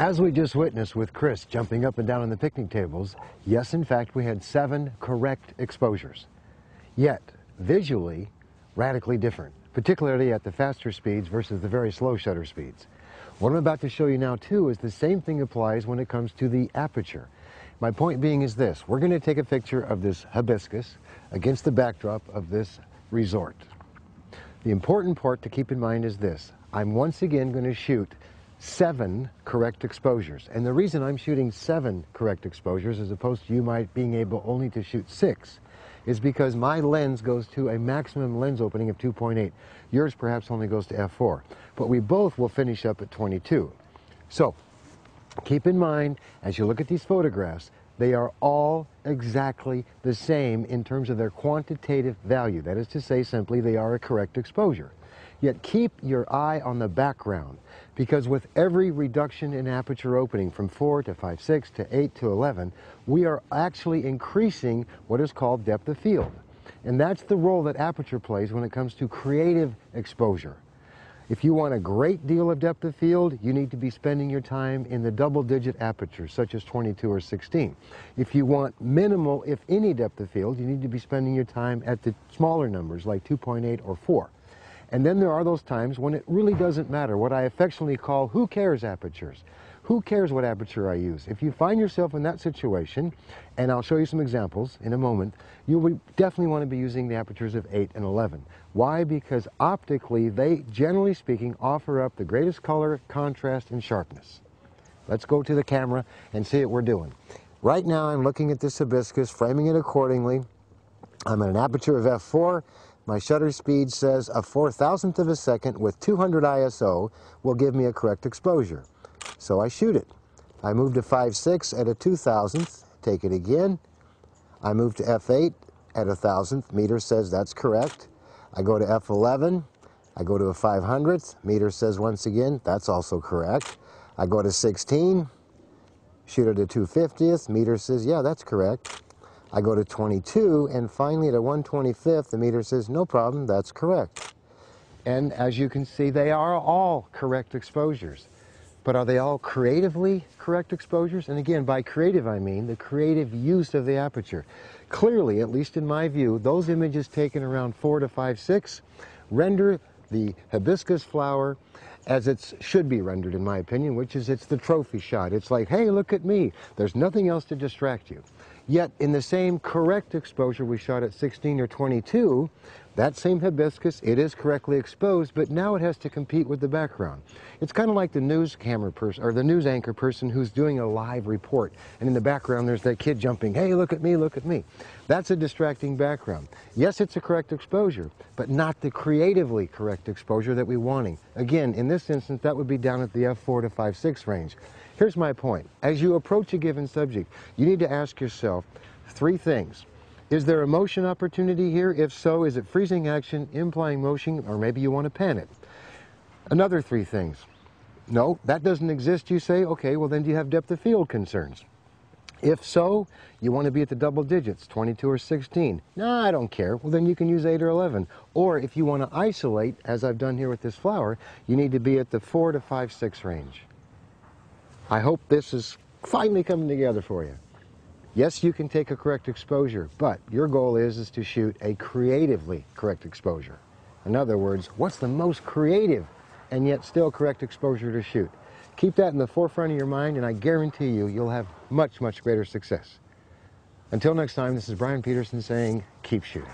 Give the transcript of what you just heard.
As we just witnessed with Chris jumping up and down on the picnic tables, yes, in fact, we had 7 correct exposures. Yet, visually, radically different, particularly at the faster speeds versus the very slow shutter speeds. What I'm about to show you now, too, is the same thing applies when it comes to the aperture. My point being is this: we're going to take a picture of this hibiscus against the backdrop of this resort. The important part to keep in mind is this: I'm once again going to shoot 7 correct exposures. And the reason I'm shooting 7 correct exposures as opposed to you might being able only to shoot 6 is because my lens goes to a maximum lens opening of 2.8. Yours perhaps only goes to f4. But we both will finish up at 22. So keep in mind, as you look at these photographs, they are all exactly the same in terms of their quantitative value. That is to say, simply, they are a correct exposure. Yet keep your eye on the background, because with every reduction in aperture opening from 4 to 5.6 to 8 to 11, we are actually increasing what is called depth of field. And that's the role that aperture plays when it comes to creative exposure. If you want a great deal of depth of field, you need to be spending your time in the double-digit apertures, such as 22 or 16. If you want minimal, if any, depth of field, you need to be spending your time at the smaller numbers, like 2.8 or 4. And then there are those times when it really doesn't matter, what I affectionately call who cares apertures. Who cares what aperture I use? If you find yourself in that situation, and I'll show you some examples in a moment, you would definitely want to be using the apertures of 8 and 11. Why? Because optically, they, generally speaking, offer up the greatest color, contrast, and sharpness. Let's go to the camera and see what we're doing. Right now, I'm looking at this hibiscus, framing it accordingly. I'm at an aperture of f4. My shutter speed says a 4,000th of a second with 200 ISO will give me a correct exposure. So I shoot it. I move to 5.6 at a 2,000th, take it again. I move to f8 at a 1,000th, meter says that's correct. I go to f11, I go to a 500th, meter says once again that's also correct. I go to 16, shoot at a 250th, meter says yeah, that's correct. I go to 22, and finally at a 125th, the meter says no problem, that's correct. And as you can see, they are all correct exposures. But are they all creatively correct exposures? And again, by creative I mean the creative use of the aperture. Clearly, at least in my view, those images taken around 4 to 5.6 render the hibiscus flower as it should be rendered, in my opinion, which is it's the trophy shot. It's like, hey, look at me. There's nothing else to distract you. Yet, in the same correct exposure we shot at 16 or 22, that same hibiscus, it is correctly exposed, but now it has to compete with the background. It's kind of like the news camera person, or the news anchor person who's doing a live report, and in the background there's that kid jumping, hey, look at me, look at me. That's a distracting background. Yes, it's a correct exposure, but not the creatively correct exposure that we're wanting. Again, in this instance, that would be down at the f4 to 5.6 range. Here's my point. As you approach a given subject, you need to ask yourself 3 things. Is there a motion opportunity here? If so, is it freezing action, implying motion, or maybe you want to pan it? Another 3 things. No, that doesn't exist, you say. Okay, well then do you have depth of field concerns? If so, you want to be at the double digits, 22 or 16. No, I don't care. Well, then you can use 8 or 11. Or if you want to isolate, as I've done here with this flower, you need to be at the 4 to 5.6 range. I hope this is finally coming together for you. Yes, you can take a correct exposure, but your goal is to shoot a creatively correct exposure. In other words, what's the most creative and yet still correct exposure to shoot? Keep that in the forefront of your mind, and I guarantee you, you'll have much, much greater success. Until next time, this is Bryan Peterson saying, keep shooting.